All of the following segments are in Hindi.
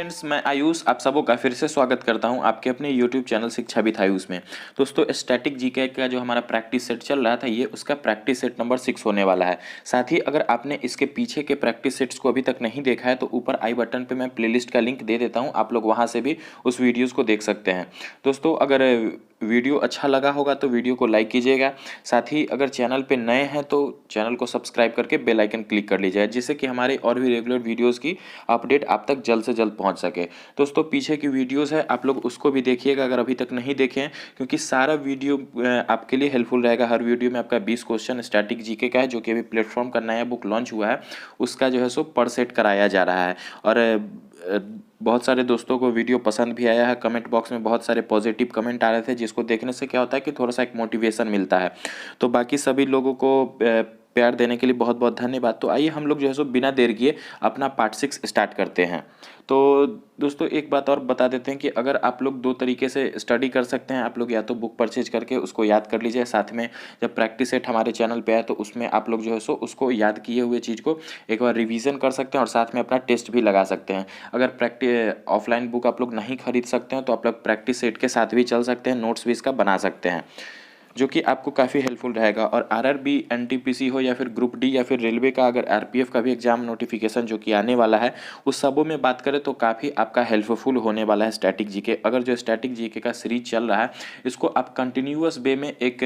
फ्रेंड्स, मैं आयुष आप सबों का फिर से स्वागत करता हूं आपके अपने यूट्यूब चैनल शिक्षा विद आयुष में। दोस्तों, स्टैटिक जीके का जो हमारा प्रैक्टिस सेट चल रहा था, ये उसका प्रैक्टिस सेट नंबर 6 होने वाला है। साथ ही अगर आपने इसके पीछे के प्रैक्टिस सेट्स को अभी तक नहीं देखा है तो ऊपर आई बटन पर मैं प्लेलिस्ट का लिंक दे देता हूँ, आप लोग वहाँ से भी उस वीडियोज़ को देख सकते हैं। दोस्तों, अगर वीडियो अच्छा लगा होगा तो वीडियो को लाइक कीजिएगा। साथ ही अगर चैनल पे नए हैं तो चैनल को सब्सक्राइब करके बेल आइकन क्लिक कर लीजिए, जिससे कि हमारे और भी रेगुलर वीडियोज़ की अपडेट आप तक जल्द से जल्द पहुंच सके। दोस्तों, पीछे की वीडियोस है, आप लोग उसको भी देखिएगा अगर अभी तक नहीं देखे हैं, क्योंकि सारा वीडियो आपके लिए हेल्पफुल रहेगा। हर वीडियो में आपका 20 क्वेश्चन स्टैटिक जीके का है, जो कि अभी प्लेटफॉर्म का नया बुक लॉन्च हुआ है, उसका जो है सो पर सेट कराया जा रहा है। और बहुत सारे दोस्तों को वीडियो पसंद भी आया है। कमेंट बॉक्स में बहुत सारे पॉजिटिव कमेंट आ रहे थे, जिसको देखने से क्या होता है कि थोड़ा सा एक मोटिवेशन मिलता है। तो बाकी सभी लोगों को प्यार देने के लिए बहुत बहुत धन्यवाद। तो आइए हम लोग जो है सो बिना देर किए अपना पार्ट 6 स्टार्ट करते हैं। तो दोस्तों, एक बात और बता देते हैं कि अगर आप लोग दो तरीके से स्टडी कर सकते हैं। आप लोग या तो बुक परचेज करके उसको याद कर लीजिए, साथ में जब प्रैक्टिस सेट हमारे चैनल पे आए तो उसमें आप लोग जो है सो उसको याद किए हुए चीज़ को एक बार रिवीजन कर सकते हैं और साथ में अपना टेस्ट भी लगा सकते हैं। अगर ऑफलाइन बुक आप लोग नहीं खरीद सकते हैं तो आप लोग प्रैक्टिस सेट के साथ भी चल सकते हैं, नोट्स भी इसका बना सकते हैं, जो कि आपको काफ़ी हेल्पफुल रहेगा। और आरआरबी, एनटीपीसी हो या फिर ग्रुप डी या फिर रेलवे का अगर आरपीएफ का भी एग्जाम नोटिफिकेशन जो कि आने वाला है, उस सबों में बात करें तो काफ़ी आपका हेल्पफुल होने वाला है स्टैटिक जीके। अगर जो स्टैटिक जीके का सीरीज चल रहा है, इसको आप कंटिन्यूअस वे में एक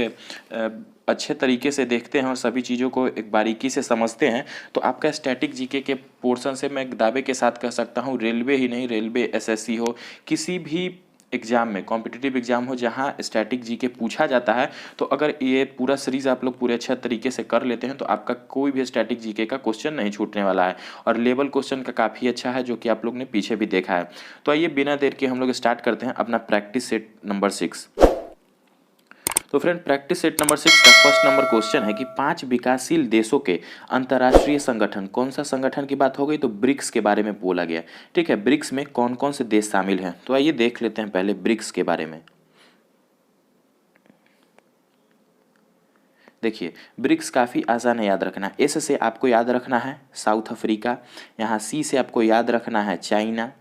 अच्छे तरीके से देखते हैं और सभी चीज़ों को एक बारीकी से समझते हैं, तो आपका स्टैटिक जीके के पोर्शन से मैं दावे के साथ कह सकता हूँ, रेलवे ही नहीं, रेलवे, एसएससी हो, किसी भी एग्जाम में, कॉम्पिटिटिव एग्जाम हो जहां स्टैटिक जीके पूछा जाता है, तो अगर ये पूरा सीरीज आप लोग पूरे अच्छे तरीके से कर लेते हैं तो आपका कोई भी स्टैटिक जीके का क्वेश्चन नहीं छूटने वाला है। और लेवल क्वेश्चन का काफ़ी अच्छा है, जो कि आप लोग ने पीछे भी देखा है। तो आइए बिना देर के हम लोग स्टार्ट करते हैं अपना प्रैक्टिस सेट नंबर 6। तो फ्रेंड, प्रैक्टिस सेट नंबर 6 का फर्स्ट नंबर क्वेश्चन है कि 5 विकासशील देशों के अंतर्राष्ट्रीय संगठन, कौन सा संगठन की बात हो गई तो ब्रिक्स के बारे में बोला गया। ठीक है, ब्रिक्स में कौन कौन से देश शामिल हैं, तो आइए देख लेते हैं पहले ब्रिक्स के बारे में। देखिए, ब्रिक्स काफ़ी आसान है याद रखना। एस से आपको याद रखना है साउथ अफ्रीका, यहाँ सी से आपको याद रखना है चाइना,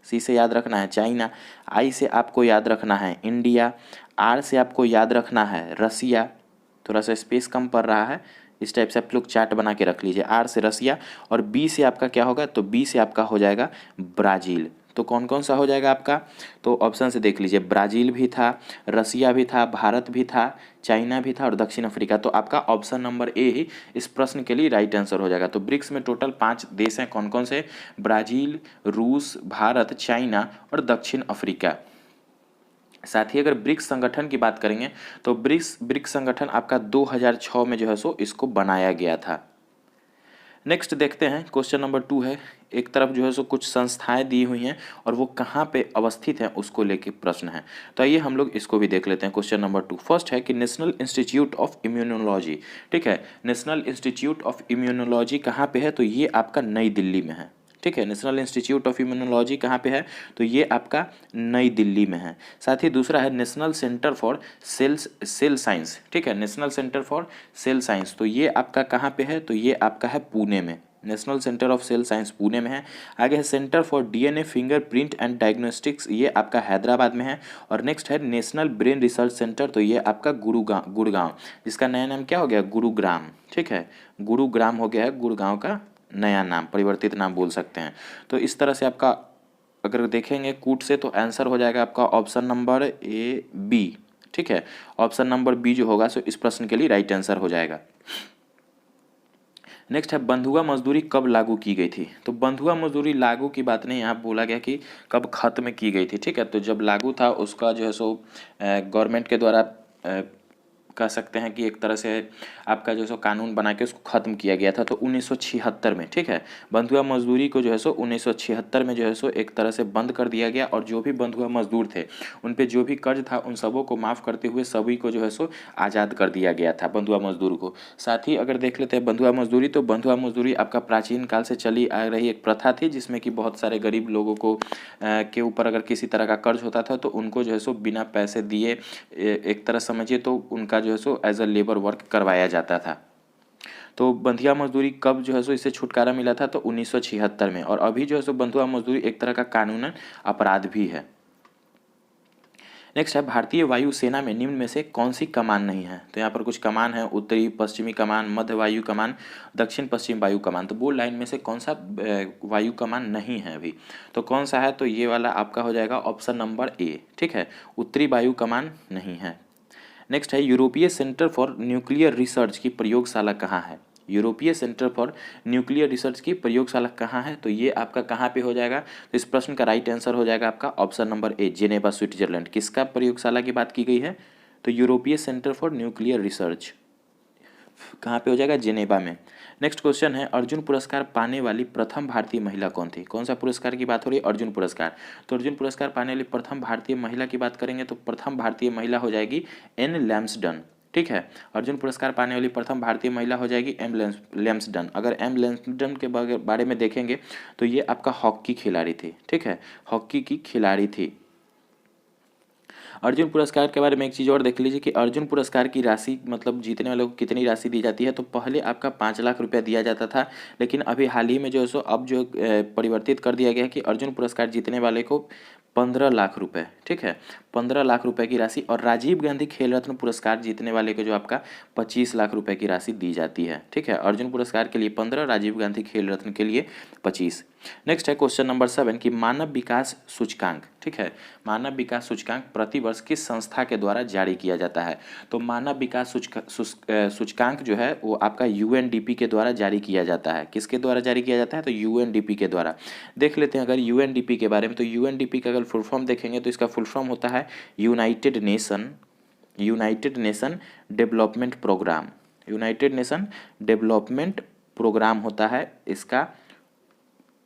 सी से याद रखना है चाइना, आई से आपको याद रखना है इंडिया, आर से आपको याद रखना है रसिया, थोड़ा सा स्पेस कम पड़ रहा है, इस टाइप से आप लोग चार्ट बना के रख लीजिए, आर से रसिया, और बी से आपका क्या होगा तो बी से आपका हो जाएगा ब्राज़ील। तो कौन कौन सा हो जाएगा आपका, तो ऑप्शन से देख लीजिए, ब्राज़ील भी था, रसिया भी था, भारत भी था, चाइना भी था और दक्षिण अफ्रीका। तो आपका ऑप्शन नंबर ए ही इस प्रश्न के लिए राइट आंसर हो जाएगा। तो ब्रिक्स में टोटल 5 देश हैं, कौन कौन से, ब्राज़ील, रूस, भारत, चाइना और दक्षिण अफ्रीका। साथ ही अगर ब्रिक्स संगठन की बात करेंगे तो ब्रिक्स संगठन आपका 2006 में जो है सो इसको बनाया गया था। नेक्स्ट देखते हैं, क्वेश्चन नंबर 2 है, एक तरफ जो है सो कुछ संस्थाएं दी हुई हैं और वो कहाँ पे अवस्थित हैं उसको लेके प्रश्न है। तो आइए हम लोग इसको भी देख लेते हैं। क्वेश्चन नंबर 2 फर्स्ट है कि नेशनल इंस्टीट्यूट ऑफ इम्यूनोलॉजी। ठीक है, नेशनल इंस्टीट्यूट ऑफ इम्यूनोलॉजी कहाँ पे है, तो ये आपका नई दिल्ली में है। ठीक है, नेशनल इंस्टीट्यूट ऑफ इम्यूनोलॉजी कहाँ पे है, तो ये आपका नई दिल्ली में है। साथ ही दूसरा है national centre for sale science. ठीक है, national centre for sale science, तो ये आपका कहाँ पे है, तो ये आपका है पुणे में, national centre of cell science Pune में है। आगे है centre for DNA fingerprint and diagnostics, ये आपका हैदराबाद में है। और नेक्स्ट है नेशनल ब्रेन रिसर्च सेंटर, तो ये आपका गुड़गांव, जिसका नया नाम क्या हो गया, गुरुग्राम। ठीक है, गुरुग्राम हो गया है गुड़गांव का नया नाम, परिवर्तित नाम बोल सकते हैं। तो इस तरह से आपका अगर देखेंगे कूट से तो आंसर हो जाएगा आपका ऑप्शन नंबर ए बी। ठीक है, ऑप्शन नंबर बी जो होगा सो इस प्रश्न के लिए राइट आंसर हो जाएगा। नेक्स्ट है बंधुआ मजदूरी कब लागू की गई थी, तो बंधुआ मजदूरी लागू की बात नहीं, यहाँ बोला गया कि कब खत्म की गई थी। ठीक है, तो जब लागू था उसका जो है सो गवर्नमेंट के द्वारा कह सकते हैं कि एक तरह से आपका जो सो कानून बना के उसको ख़त्म किया गया था, तो 1976 में। ठीक है, बंधुआ मजदूरी को जो है सो 1976 में जो है सो एक तरह से बंद कर दिया गया, और जो भी बंधुआ मजदूर थे उन पे जो भी कर्ज था उन सबों को माफ़ करते हुए सभी को जो है सो आज़ाद कर दिया गया था, बंधुआ मजदूर को। साथ ही अगर देख लेते हैं बंधुआ मजदूरी, तो बंधुआ मजदूरी आपका प्राचीन काल से चली आ रही एक प्रथा थी, जिसमें कि बहुत सारे गरीब लोगों को के ऊपर अगर किसी तरह का कर्ज होता था तो उनको जो है सो बिना पैसे दिए एक तरह समझिए तो उनका जो है सो एज अ लेबर वर्क करवाया जाता था। तो बंधुआ मजदूरी कब जो है सो इससे छुटकारा मिला था, तो 1976 में। और अभी जो है सो बंधुआ मजदूरी एक तरह का कानूनन अपराध भी है। नेक्स्ट है, भारतीय वायुसेना में निम्न में से कौन सी कमान नहीं है। तो यहाँ पर कुछ कमान है, उत्तरी पश्चिमी कमान, मध्य वायु कमान, दक्षिण पश्चिम वायु कमान। तो बोल्ड लाइन में से कौन सा वायु कमान नहीं है अभी, तो कौन सा है, तो ये वाला आपका हो जाएगा ऑप्शन नंबर ए। ठीक है, उत्तरी वायु कमान नहीं है। नेक्स्ट है, यूरोपीय सेंटर फॉर न्यूक्लियर रिसर्च की प्रयोगशाला कहाँ है। यूरोपीय सेंटर फॉर न्यूक्लियर रिसर्च की प्रयोगशाला कहाँ है, तो ये आपका कहाँ पे हो जाएगा, तो इस प्रश्न का राइट आंसर हो जाएगा आपका ऑप्शन नंबर ए, जेनेवा स्विट्जरलैंड। किसका प्रयोगशाला की बात की गई है, तो यूरोपीय सेंटर फॉर न्यूक्लियर रिसर्च कहाँ पे हो जाएगा, जेनेवा में। नेक्स्ट क्वेश्चन है, अर्जुन पुरस्कार पाने वाली प्रथम भारतीय महिला कौन थी। कौन सा पुरस्कार की बात हो रही है, अर्जुन पुरस्कार। तो अर्जुन पुरस्कार पाने वाली प्रथम भारतीय महिला की बात करेंगे तो प्रथम भारतीय महिला हो जाएगी एन लैम्सडन। ठीक है, अर्जुन पुरस्कार पाने वाली प्रथम भारतीय महिला हो जाएगी एम लैम्सडन। अगर एम लैम्सडन के बारे में देखेंगे तो ये आपका हॉकी खिलाड़ी थी। ठीक है, हॉकी की खिलाड़ी थी। अर्जुन पुरस्कार के बारे में एक चीज़ और देख लीजिए कि अर्जुन पुरस्कार की राशि मतलब जीतने वालों को कितनी राशि दी जाती है। तो पहले आपका 5 लाख रुपया दिया जाता था, लेकिन अभी हाल ही में जो है सो अब जो परिवर्तित कर दिया गया है कि अर्जुन पुरस्कार जीतने वाले को 15 लाख रुपए। ठीक है, 15 लाख रुपए की राशि। और राजीव गांधी खेल रत्न पुरस्कार जीतने वाले को जो आपका 25 लाख रुपए की राशि दी जाती है। ठीक है, अर्जुन पुरस्कार के लिए 15, राजीव गांधी खेल रत्न के लिए 25। नेक्स्ट है क्वेश्चन नंबर 7 कि मानव विकास सूचकांक। ठीक है, मानव विकास सूचकांक प्रतिवर्ष किस संस्था के द्वारा जारी किया जाता है। तो मानव विकास सूचकांक जो है वो आपका यूएनडीपी के द्वारा जारी किया जाता है। किसके द्वारा जारी किया जाता है, तो यूएनडीपी के द्वारा। देख लेते हैं अगर यूएनडीपी के बारे में, तो यूएनडीपी का अगर फुल फॉर्म देखेंगे तो इसका फुल फॉर्म होता है United Nation Development Programme. United Nation Development Programme होता है इसका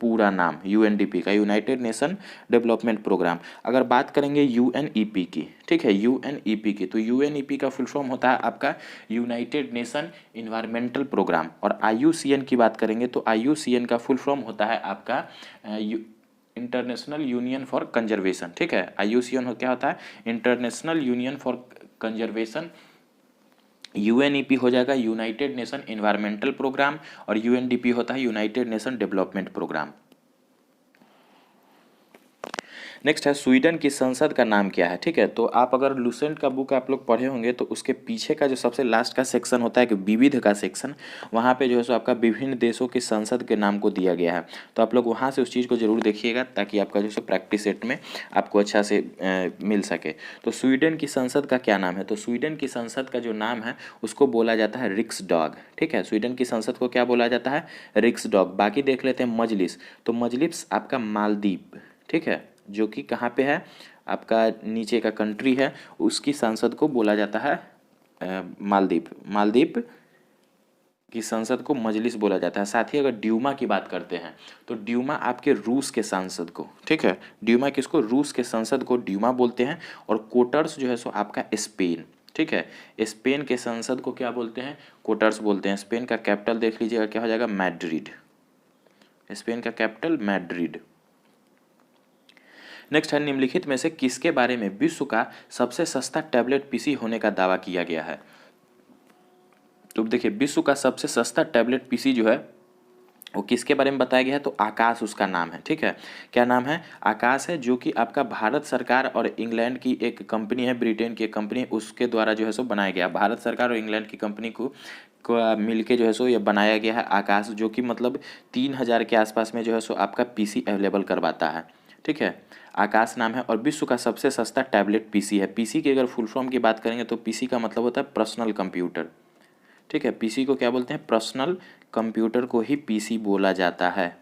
पूरा नाम, यूएनडीपी का, यूनाइटेड नेशन डेवलपमेंट प्रोग्राम। अगर बात करेंगे यूएनईपी की, ठीक है, यूएनईपी की, तो यूएनईपी का फुल फॉर्म होता है आपका यूनाइटेड नेशन इन्वायरमेंटल प्रोग्राम। और आईयूसीएन की बात करेंगे तो आईयूसीएन का फुल फॉर्म होता है आपका इंटरनेशनल यूनियन फॉर कंजर्वेशन। ठीक है, आईयूसीएन क्या होता है, International Union for Conservation. UNEP हो जाएगा यूनाइटेड नेशन एनवायरमेंटल प्रोग्राम, और यूएनडीपी होता है United Nation Development Programme. Next है, स्वीडन की संसद का नाम क्या है। ठीक है, तो आप अगर लुसेंट का बुक आप लोग पढ़े होंगे तो उसके पीछे का जो सबसे लास्ट का सेक्शन होता है कि विविध का सेक्शन, वहाँ पे जो है सो आपका विभिन्न देशों की संसद के नाम को दिया गया है। तो आप लोग वहाँ से उस चीज़ को जरूर देखिएगा ताकि आपका जो सो प्रैक्टिस सेट में आपको अच्छा से मिल सके। तो स्वीडन की संसद का क्या नाम है, तो स्वीडन की संसद का जो नाम है उसको बोला जाता है रिक्सडॉग। ठीक है, स्वीडन की संसद को क्या बोला जाता है, रिक्सडॉग। बाकी देख लेते हैं मजलिस, तो मजलिस आपका मालदीव, ठीक है, जो कि कहाँ पे है, आपका नीचे का कंट्री है, उसकी संसद को बोला जाता है मालदीव की संसद को मजलिस बोला जाता है। साथ ही अगर ड्यूमा की बात करते हैं तो ड्यूमा आपके रूस के संसद को, ठीक है, ड्यूमा किसको, रूस के संसद को ड्यूमा बोलते हैं। और कोटर्स जो है सो आपका स्पेन, ठीक है, स्पेन के संसद को क्या बोलते हैं, कोटर्स बोलते हैं। स्पेन का कैपिटल देख लीजिएगा क्या हो जाएगा, मैड्रिड। स्पेन का कैपिटल मैड्रिड। नेक्स्ट है, निम्नलिखित में से किसके बारे में विश्व का सबसे सस्ता टैबलेट पीसी होने का दावा किया गया है। तो देखिए, विश्व का सबसे सस्ता टैबलेट पीसी जो है वो किसके बारे में बताया गया है, तो आकाश उसका नाम है। ठीक है, क्या नाम है, आकाश है, जो कि आपका भारत सरकार और इंग्लैंड की एक कंपनी है, ब्रिटेन की एक कंपनी, उसके द्वारा जो है सो बनाया गया। भारत सरकार और इंग्लैंड की कंपनी को मिलके जो है सो ये बनाया गया है आकाश, जो कि मतलब 3000 के आसपास में जो है सो आपका पीसी अवेलेबल करवाता है। ठीक है, आकाश नाम है, और विश्व का सबसे सस्ता टैबलेट पीसी है। पीसी की अगर फुल फॉर्म की बात करेंगे तो पीसी का मतलब होता है पर्सनल कंप्यूटर। ठीक है, पीसी को क्या बोलते हैं, पर्सनल कंप्यूटर को ही पीसी बोला जाता है।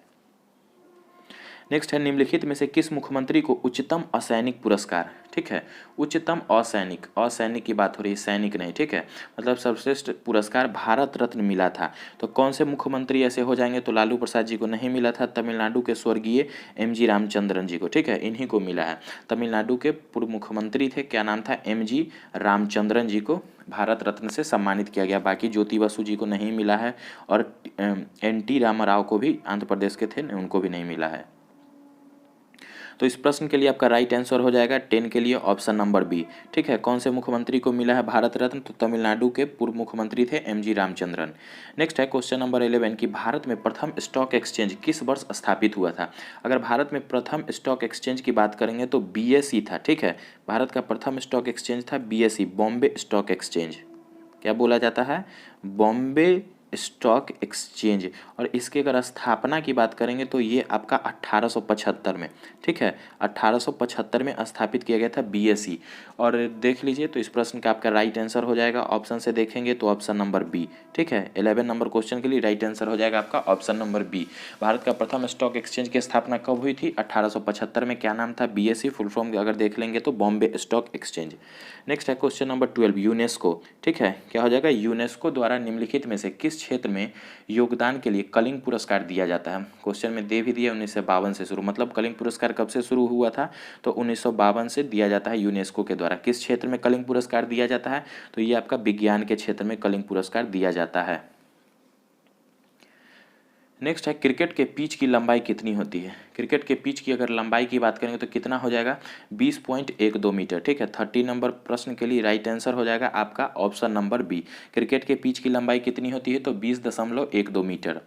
नेक्स्ट है, निम्नलिखित में से किस मुख्यमंत्री को उच्चतम असैनिक पुरस्कार, ठीक है, उच्चतम असैनिक की बात हो रही है, सैनिक नहीं, ठीक है, मतलब सर्वश्रेष्ठ पुरस्कार भारत रत्न मिला था। तो कौन से मुख्यमंत्री ऐसे हो जाएंगे, तो लालू प्रसाद जी को नहीं मिला था, तमिलनाडु के स्वर्गीय एमजी रामचंद्रन जी को, ठीक है, इन्हीं को मिला है। तमिलनाडु के पूर्व मुख्यमंत्री थे, क्या नाम था, एमजी रामचंद्रन जी को भारत रत्न से सम्मानित किया गया। बाकी ज्योति बसु जी को नहीं मिला है, और एनटी रामाराव को भी आंध्र प्रदेश के थे, उनको भी नहीं मिला है। तो इस प्रश्न के लिए आपका राइट आंसर हो जाएगा 10 के लिए ऑप्शन नंबर बी। ठीक है, कौन से मुख्यमंत्री को मिला है भारत रत्न? तो तमिलनाडु के पूर्व मुख्यमंत्री थे एम.जी. रामचंद्रन। नेक्स्ट है क्वेश्चन नंबर 11 कि भारत में प्रथम स्टॉक एक्सचेंज किस वर्ष स्थापित हुआ था? अगर भारत में प्रथम स्टॉक एक्सचेंज की बात करेंगे तो बीएसई था। ठीक है, भारत का प्रथम स्टॉक एक्सचेंज था बीएसई, बॉम्बे स्टॉक एक्सचेंज। क्या बोला जाता है? Bombay stock exchange. और इसके अगर स्थापना की बात करेंगे तो ये आपका 1875 में, ठीक है, 1875 में स्थापित किया गया था बीएसई। और देख लीजिए तो इस प्रश्न का आपका राइट आंसर हो जाएगा, ऑप्शन से देखेंगे तो ऑप्शन नंबर बी। ठीक है, 11 नंबर क्वेश्चन के लिए राइट आंसर हो जाएगा आपका ऑप्शन नंबर बी। भारत का प्रथम स्टॉक एक्सचेंज की स्थापना कब हुई थी? 1875 में। क्या नाम था? बीएसई। फुल फॉर्म अगर देख लेंगे तो बॉम्बे स्टॉक एक्सचेंज। नेक्स्ट है क्वेश्चन नंबर 12 यूनेस्को। ठीक है, क्या हो जाएगा? यूनेस्को द्वारा निम्नलिखित में से किस क्षेत्र में योगदान के लिए कलिंग पुरस्कार दिया जाता है? क्वेश्चन में दे भी दिया 1952 से शुरू, मतलब कलिंग पुरस्कार कब से शुरू हुआ था? तो 1952 से दिया जाता है यूनेस्को के द्वारा। किस क्षेत्र में कलिंग पुरस्कार दिया जाता है? तो ये आपका विज्ञान के क्षेत्र में कलिंग पुरस्कार दिया जाता है। नेक्स्ट है क्रिकेट के पिच की लंबाई कितनी होती है? क्रिकेट के पिच की अगर लंबाई की बात करेंगे तो कितना हो जाएगा? 20.12 मीटर। ठीक है, 30 नंबर प्रश्न के लिए राइट आंसर हो जाएगा आपका ऑप्शन नंबर बी। क्रिकेट के पिच की लंबाई कितनी होती है? तो 20.12 मीटर।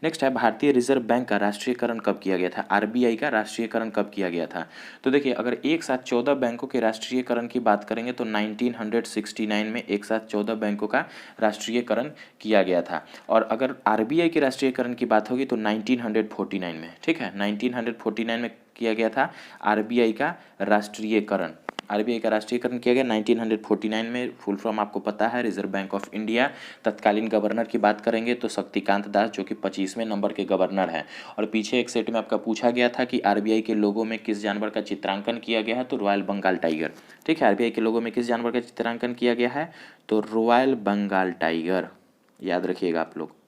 नेक्स्ट है भारतीय रिजर्व बैंक का राष्ट्रीयकरण कब किया गया था? आरबीआई का राष्ट्रीयकरण कब किया गया था? तो देखिए, अगर एक साथ 14 बैंकों के राष्ट्रीयकरण की बात करेंगे तो 1969 में एक साथ 14 बैंकों का राष्ट्रीयकरण किया गया था। और अगर आरबीआई के राष्ट्रीयकरण की बात होगी तो 1949 में। ठीक है, 1949 में किया गया था आरबीआई का राष्ट्रीयकरण। आरबीआई का राष्ट्रीयकरण किया गया 1949 में। फुल फॉर्म आपको पता है, रिजर्व बैंक ऑफ इंडिया। तत्कालीन गवर्नर की बात करेंगे तो शक्तिकांत दास, जो कि 25वें नंबर के गवर्नर हैं। और पीछे एक सेट में आपका पूछा गया था कि आरबीआई के लोगो में किस जानवर का चित्रांकन किया गया है? तो रॉयल बंगाल टाइगर। ठीक है, आरबीआई के लोगो में किस जानवर का चित्रांकन किया गया है? तो रॉयल बंगाल टाइगर, याद रखिएगा आप लोग।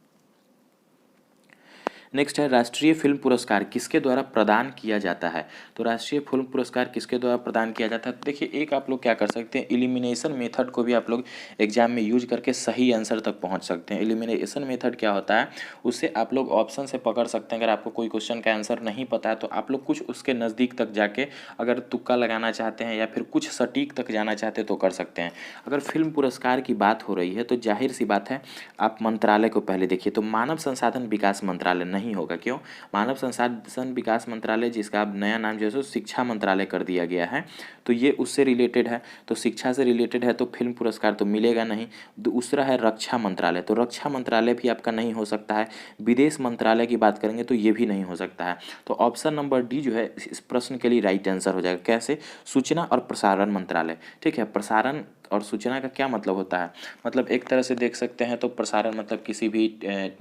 नेक्स्ट है राष्ट्रीय फिल्म पुरस्कार किसके द्वारा प्रदान किया जाता है? तो राष्ट्रीय फिल्म पुरस्कार किसके द्वारा प्रदान किया जाता है? देखिए, एक आप लोग क्या कर सकते हैं, एलिमिनेशन मेथड को भी आप लोग एग्जाम में यूज करके सही आंसर तक पहुंच सकते हैं। एलिमिनेशन मेथड क्या होता है, उससे आप लोग ऑप्शन से पकड़ सकते हैं। अगर आपको कोई क्वेश्चन का आंसर नहीं पता है तो आप लोग कुछ उसके नज़दीक तक जाके अगर तुक्का लगाना चाहते हैं या फिर कुछ सटीक तक जाना चाहते हैं तो कर सकते हैं। अगर फिल्म पुरस्कार की बात हो रही है तो जाहिर सी बात है, आप मंत्रालय को पहले देखिए। तो मानव संसाधन विकास मंत्रालय नहीं होगा। क्यों? मानव संसाधन विकास मंत्रालय, जिसका अब नया नाम जो है शिक्षा मंत्रालय कर दिया गया है, तो ये उससे रिलेटेड है। तो शिक्षा से रिलेटेड है तो फिल्म पुरस्कार तो मिलेगा नहीं। दूसरा है रक्षा मंत्रालय, तो रक्षा मंत्रालय भी आपका नहीं हो सकता है। विदेश मंत्रालय की बात करेंगे तो ये भी नहीं हो सकता है। तो ऑप्शन नंबर डी जो है इस प्रश्न के लिए राइट आंसर हो जाएगा। कैसे? सूचना और प्रसारण मंत्रालय। ठीक है, प्रसारण और सूचना का क्या मतलब होता है? मतलब एक तरह से देख सकते हैं तो प्रसारण मतलब किसी भी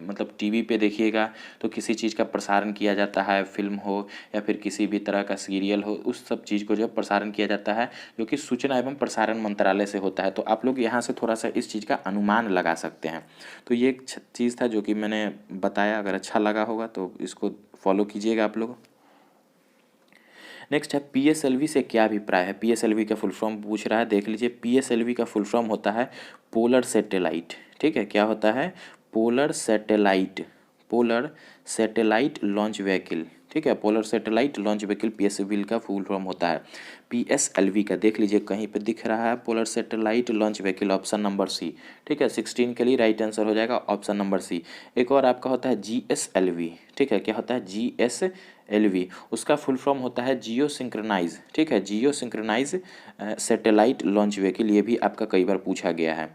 मतलब टीवी पे देखिएगा तो किसी चीज़ का प्रसारण किया जाता है, फिल्म हो या फिर किसी भी तरह का सीरियल हो, उस सब चीज़ को जो है प्रसारण किया जाता है, जो कि सूचना एवं प्रसारण मंत्रालय से होता है। तो आप लोग यहाँ से थोड़ा सा इस चीज़ का अनुमान लगा सकते हैं। तो ये एक चीज़ था जो कि मैंने बताया। अगर अच्छा लगा होगा तो इसको फॉलो कीजिएगा आप लोग। नेक्स्ट है पीएसएलवी से क्या अभिप्राय है? पीएसएलवी का फुल फॉर्म पूछ रहा है, देख लीजिए। पीएसएलवी का फुल फॉर्म होता है पोलर सैटेलाइट। ठीक है, क्या होता है? Polar satellite. Polar satellite launch vehicle. ठीक है, polar satellite launch vehicle PSLV का फुल फॉर्म होता है। पीएसएलवी का देख लीजिए, कहीं पे दिख रहा है polar satellite launch vehicle, option number C. ठीक है, 16 के लिए राइट आंसर हो जाएगा ऑप्शन नंबर सी। एक और आपका होता है जीएसएलवी। ठीक है, क्या होता है? जीएसएलवी, उसका फुल फॉर्म होता है जियो सिंक्रोनाइज। ठीक है, जियो सिंक्रोनाइज सैटेलाइट लॉन्च व्हीकल, ये भी आपका कई बार पूछा गया है।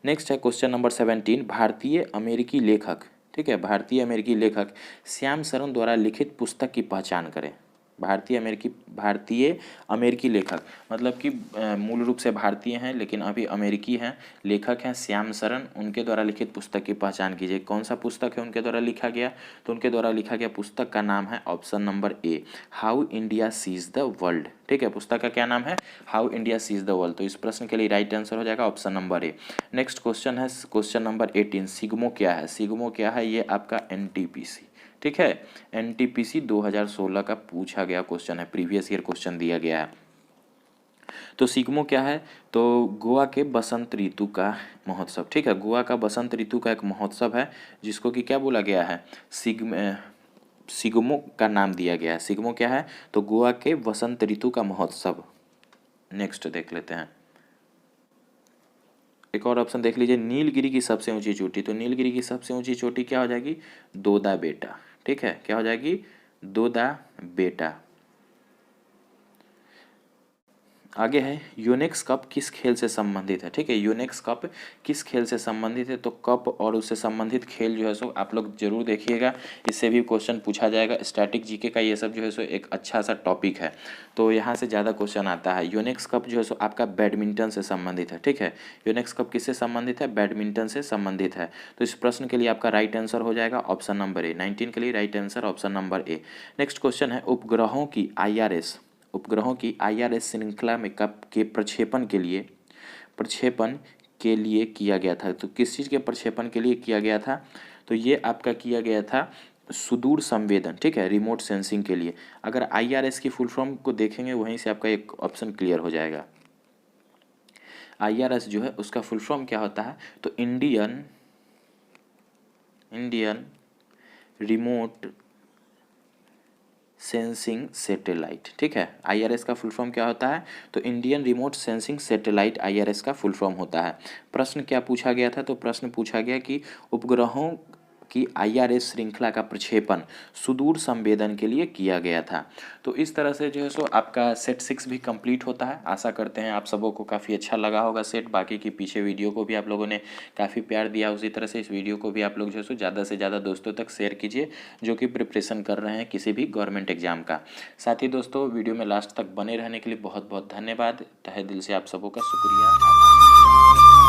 नेक्स्ट है क्वेश्चन नंबर 17, भारतीय अमेरिकी लेखक। ठीक है, भारतीय अमेरिकी लेखक श्याम सरन द्वारा लिखित पुस्तक की पहचान करें। भारतीय अमेरिकी लेखक मतलब कि मूल रूप से भारतीय हैं लेकिन अभी अमेरिकी हैं, लेखक हैं श्याम सरन। उनके द्वारा लिखित पुस्तक की पहचान कीजिए। कौन सा पुस्तक है उनके द्वारा लिखा गया? तो उनके द्वारा लिखा गया पुस्तक का नाम है option number A, How India Sees the World. ठीक है, पुस्तक का क्या नाम है? How India Sees the World. तो इस प्रश्न के लिए राइट आंसर हो जाएगा option number A. Next question है क्वेश्चन नंबर 18, सिग्मो क्या है? सिग्मो क्या है? ये आपका एनटीपीसी। ठीक है, एनटीपीसी 2016 का पूछा गया क्वेश्चन है, प्रीवियस ईयर क्वेश्चन दिया गया है। तो सिग्मो क्या है? तो गोवा के बसंत ऋतु का महोत्सव। ठीक है, गोवा का बसंत ऋतु का एक महोत्सव है जिसको कि क्या बोला गया है? सिग्मो का नाम दिया गया है। सिग्मो क्या है? तो गोवा के वसंत ऋतु का महोत्सव। नेक्स्ट देख लेते हैं, एक और ऑप्शन देख लीजिए, नीलगिरी की सबसे ऊंची चोटी। तो नीलगिरी की सबसे ऊंची चोटी क्या हो जाएगी? दोदा बेटा। ठीक है, क्या हो जाएगी? दोदा बेटा। आगे है, यूनेक्स कप किस खेल से संबंधित है? ठीक है, यूनेक्स कप किस खेल से संबंधित है? तो कप और उससे संबंधित खेल जो है सो आप लोग जरूर देखिएगा, इससे भी क्वेश्चन पूछा जाएगा। स्टैटिक जीके का ये सब जो है सो एक अच्छा सा टॉपिक है, तो यहाँ से ज़्यादा क्वेश्चन आता है। यूनेक्स कप जो है सो आपका बैडमिंटन से संबंधित है। ठीक है, यूनेक्स कप किससे संबंधित है? बैडमिंटन से संबंधित है। तो इस प्रश्न के लिए आपका राइट आंसर हो जाएगा ऑप्शन नंबर ए। 19 के लिए right answer option number A. Next question है, उपग्रहों की IRS श्रृंखला में कप के प्रक्षेपण के लिए किया गया था। तो किस चीज़ के प्रक्षेपण के लिए किया गया था? तो ये आपका किया गया था सुदूर संवेदन, ठीक है, रिमोट सेंसिंग के लिए। अगर IRS की फुल फॉर्म को देखेंगे वहीं से आपका एक ऑप्शन क्लियर हो जाएगा। IRS जो है उसका फुल फॉर्म क्या होता है? तो इंडियन रिमोट सेंसिंग सैटेलाइट। ठीक है, IRS का फुल फॉर्म क्या होता है? तो Indian remote sensing satellite IRS का फुल फॉर्म होता है। प्रश्न क्या पूछा गया था? तो प्रश्न पूछा गया कि उपग्रहों की IRS श्रृंखला का प्रक्षेपण सुदूर संवेदन के लिए किया गया था। तो इस तरह से जो है सो आपका सेट 6 भी कंप्लीट होता है। आशा करते हैं आप सबों को काफ़ी अच्छा लगा होगा सेट। बाकी की पीछे वीडियो को भी आप लोगों ने काफ़ी प्यार दिया, उसी तरह से इस वीडियो को भी आप लोग जो है सो ज़्यादा से ज़्यादा दोस्तों तक शेयर कीजिए जो कि प्रिपरेशन कर रहे हैं किसी भी गवर्नमेंट एग्जाम का। साथ ही दोस्तों, वीडियो में लास्ट तक बने रहने के लिए बहुत बहुत धन्यवाद। तहे दिल से आप सबों का शुक्रिया।